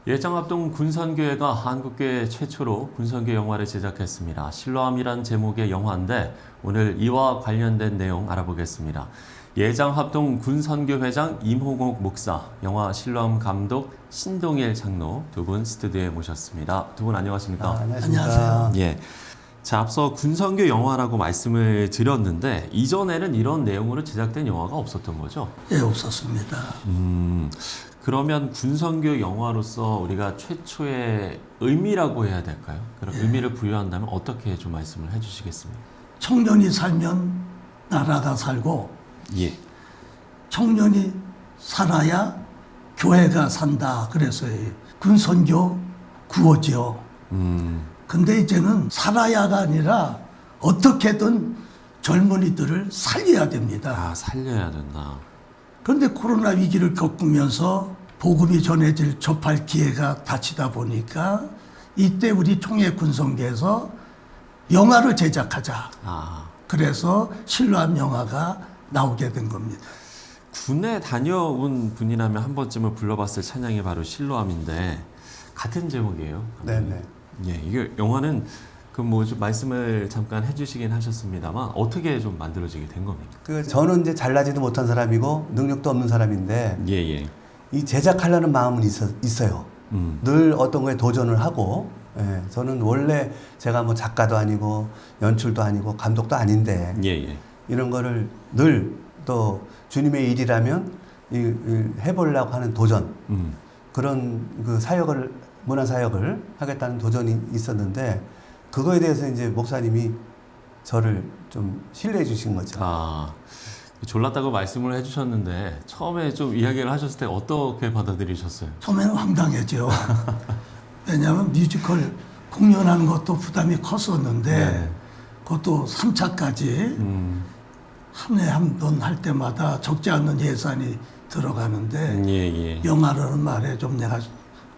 예장합동 군선교회가 한국교회 최초로 군선교 영화를 제작했습니다. 실로암이란 제목의 영화인데 오늘 이와 관련된 내용 알아보겠습니다. 예장합동 군선교회장 임홍옥 목사, 영화 실로암 감독 신동일 장로 두 분 스튜디오에 모셨습니다. 두 분 안녕하십니까? 안녕하세요. 예. 자, 앞서 군선교 영화라고 말씀을 드렸는데 이전에는 이런 내용으로 제작된 영화가 없었던 거죠? 예, 없었습니다. 그러면 군선교 영화로서 우리가 최초의 의미라고 해야 될까요? 그런 의미를 부여한다면 어떻게 좀 말씀을 해주시겠습니까? 청년이 살면 나라가 살고 예. 청년이 살아야 교회가 산다. 그래서 군선교 구호죠. 근데 이제는 살아야가 아니라 어떻게든 젊은이들을 살려야 됩니다. 아, 살려야 된다. 그런데 코로나 위기를 겪으면서 복음이 전해질 접할 기회가 닥치다 보니까 이때 우리 총회군성교에서 영화를 제작하자. 아, 그래서 실로암 영화가 나오게 된 겁니다. 군에 다녀온 분이라면 한 번쯤은 불러봤을 찬양이 바로 실로암인데 같은 제목이에요. 네네. 예, 이게 영화는 그 뭐 좀 말씀을 잠깐 해주시긴 하셨습니다만 어떻게 좀 만들어지게 된 겁니까? 저는 이제 잘나지도 못한 사람이고 능력도 없는 사람인데 예, 예. 이 제작하려는 마음은 있어요. 늘 어떤 거에 도전을 하고, 예, 저는 원래 제가 뭐 작가도 아니고 연출도 아니고 감독도 아닌데 예, 예. 이런 거를 늘 또 주님의 일이라면 해보려고 하는 도전, 그런 그 사역을, 문화 사역을 하겠다는 도전이 있었는데 그거에 대해서 이제 목사님이 저를 좀 신뢰해 주신 거죠. 아, 졸랐다고 말씀을 해주셨는데 처음에 좀 이야기를 하셨을 때 어떻게 받아들이셨어요? 처음에는 황당했죠. 왜냐하면 뮤지컬 공연하는 것도 부담이 컸었는데 네. 그것도 3차까지 한 해 한 번 할 때마다 적지 않은 예산이 들어가는데 예, 예. 영화라는 말에 좀 내가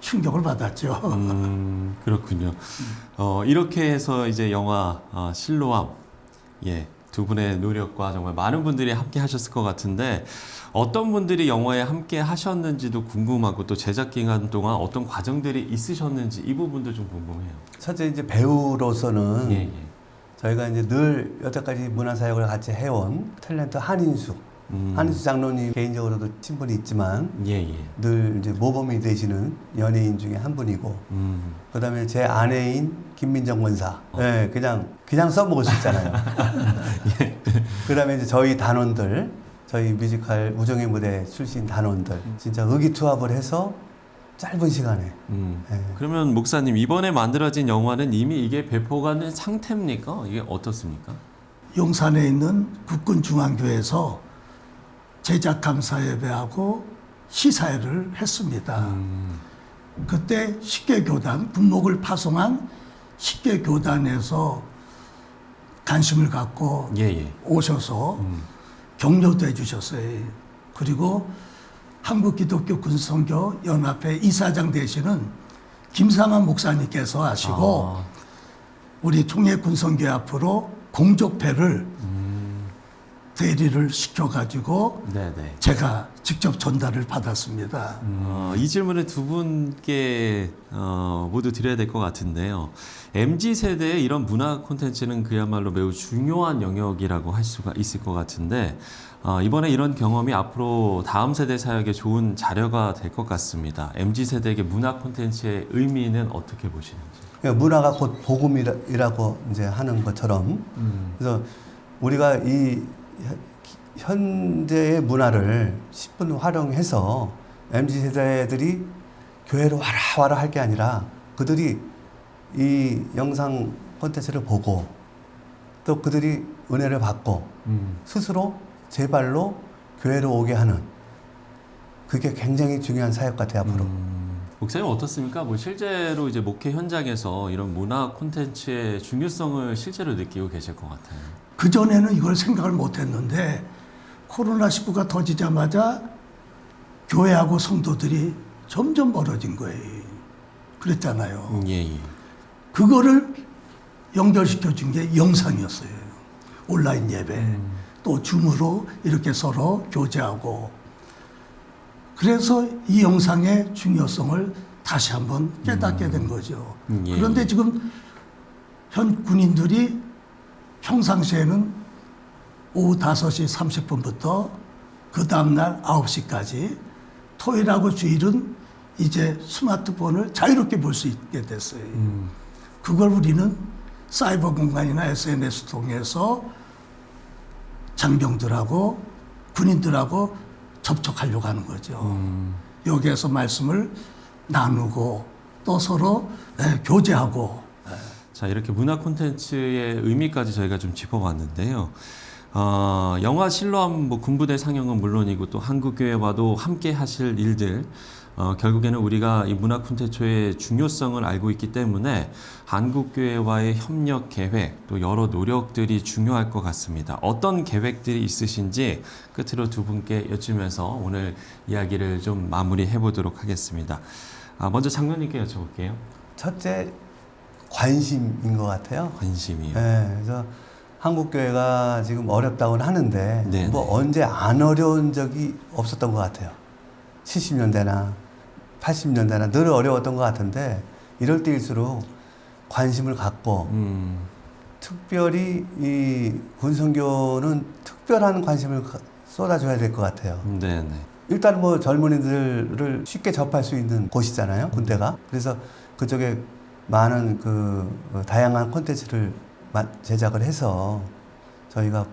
충격을 받았죠. 그렇군요. 이렇게 해서 이제 영화 실로암, 예, 두 분의 노력과 정말 많은 분들이 함께 하셨을 것 같은데 어떤 분들이 영화에 함께 하셨는지도 궁금하고 또 제작 기간 동안 어떤 과정들이 있으셨는지 이 부분도 좀 궁금해요. 첫째 이제 배우로서는 예, 예. 저희가 이제 늘 여태까지 문화 사역을 같이 해온 탤런트 한인숙 장로님 개인적으로도 친분이 있지만 예, 예. 늘 이제 모범이 되시는 연예인 중에 한 분이고, 그다음에 제 아내인 김민정 권사, 네, 그냥 써먹을 수 있잖아요. 예. 그다음에 이제 저희 단원들, 저희 뮤지컬 우정의 무대 출신 단원들, 진짜 의기투합을 해서 짧은 시간에. 네. 그러면 목사님 이번에 만들어진 영화는 이미 이게 배포가 된 상태입니까? 이게 어떻습니까? 용산에 있는 국군중앙교회에서 제작감사 예배하고 시사회를 했습니다. 그때 식계교단, 분목을 파송한 식계교단에서 관심을 갖고 예, 예. 오셔서 격려도 해주셨어요. 그리고 한국기독교 군선교 연합회 이사장 되시는 김상환 목사님께서 하시고 우리 총회 군선교 앞으로 공족패를 대리를 시켜가지고 네네. 제가 직접 전달을 받았습니다. 이 질문을 두 분께 모두 드려야 될 것 같은데요. MZ세대의 이런 문화 콘텐츠는 그야말로 매우 중요한 영역이라고 할 수가 있을 것 같은데 이번에 이런 경험이 앞으로 다음 세대 사역에 좋은 자료가 될 것 같습니다. MZ세대에게 문화 콘텐츠의 의미는 어떻게 보시는지? 그러니까 문화가 곧 복음이라고 이제 하는 것처럼, 그래서 우리가 이 현재의 문화를 10분 활용해서 MZ세대들이 교회로 와라 할 게 아니라 그들이 이 영상 콘텐츠를 보고 또 그들이 은혜를 받고 스스로 제 발로 교회로 오게 하는, 그게 굉장히 중요한 사역 같아요, 앞으로. 목사님 어떻습니까? 뭐 실제로 이제 목회 현장에서 이런 문화 콘텐츠의 중요성을 실제로 느끼고 계실 것 같아요. 그전에는 이걸 생각을 못 했는데 코로나19가 터지자마자 교회하고 성도들이 점점 멀어진 거예요. 그랬잖아요. 예, 예. 그거를 연결시켜 준 게 영상이었어요. 온라인 예배. 또 줌으로 이렇게 서로 교제하고. 그래서 이 영상의 중요성을 다시 한번 깨닫게 된 거죠. 예. 그런데 지금 현 군인들이 평상시에는 오후 5시 30분부터 그 다음날 9시까지 토요일하고 주일은 이제 스마트폰을 자유롭게 볼 수 있게 됐어요. 그걸 우리는 사이버 공간이나 SNS 통해서 장병들하고 군인들하고 접촉하려고 하는 거죠. 여기에서 말씀을 나누고 또 서로 교제하고. 자, 이렇게 문화 콘텐츠의 의미까지 저희가 좀 짚어봤는데요. 영화 실로암 뭐 군부대 상영은 물론이고 또 한국교회와도 함께 하실 일들, 결국에는 우리가 이 문화 콘텐츠의 중요성을 알고 있기 때문에 한국교회와의 협력 계획 또 여러 노력들이 중요할 것 같습니다. 어떤 계획들이 있으신지 끝으로 두 분께 여쭈면서 오늘 이야기를 좀 마무리해 보도록 하겠습니다. 먼저 장로님께 여쭤볼게요. 첫째, 관심인 것 같아요. 관심이요. 네, 그래서 한국교회가 지금 어렵다고는 하는데 네네. 뭐 언제 안 어려운 적이 없었던 것 같아요. 70년대나 80년대나 늘 어려웠던 것 같은데 이럴 때일수록 관심을 갖고 특별히 이 군선교는 특별한 관심을 쏟아줘야 될 것 같아요. 네네. 일단 뭐 젊은이들을 쉽게 접할 수 있는 곳이잖아요, 군대가. 그래서 그쪽에 많은 그 다양한 콘텐츠를 제작을 해서 저희가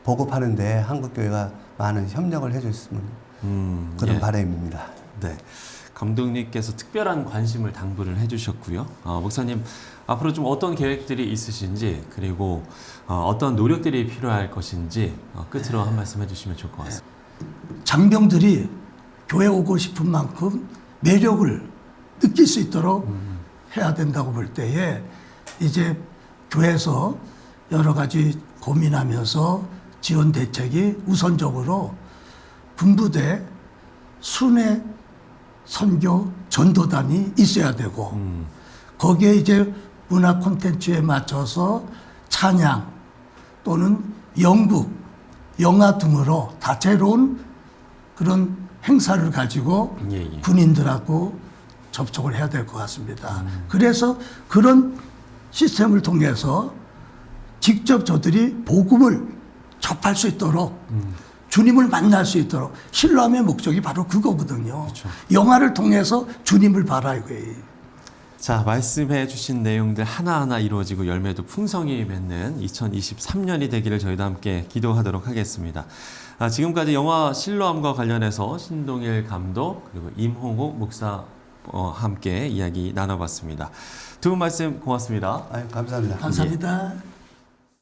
보급하는데 한국교회가 많은 협력을 해줬으면 그런 예. 바람입니다. 네. 감독님께서 특별한 관심을 당부를 해주셨고요. 목사님, 앞으로 좀 어떤 계획들이 있으신지, 그리고 어떤 노력들이 필요할 것인지 끝으로 한 말씀 해주시면 좋을 것 같습니다. 장병들이 교회 오고 싶은 만큼 매력을 느낄 수 있도록 해야 된다고 볼 때에 이제 교회에서 여러 가지 고민하면서 지원 대책이 우선적으로 군부대 순회 선교 전도단이 있어야 되고 거기에 이제 문화 콘텐츠에 맞춰서 찬양 또는 연극, 영화 등으로 다채로운 그런 행사를 가지고 예. 군인들하고 접촉을 해야 될 것 같습니다. 그래서 그런 시스템을 통해서 직접 저들이 복음을 접할 수 있도록 주님을 만날 수 있도록 신뢰함의 목적이 바로 그거거든요. 그렇죠. 영화를 통해서 주님을 바라야 해요. 자, 말씀해 주신 내용들 하나하나 이루어지고 열매도 풍성히 맺는 2023년이 되기를 저희도 함께 기도하도록 하겠습니다. 지금까지 영화 실로암과 관련해서 신동일 감독 그리고 임홍옥 목사 함께 이야기 나눠봤습니다. 두 분 말씀 고맙습니다. 아유, 감사합니다. 감사합니다.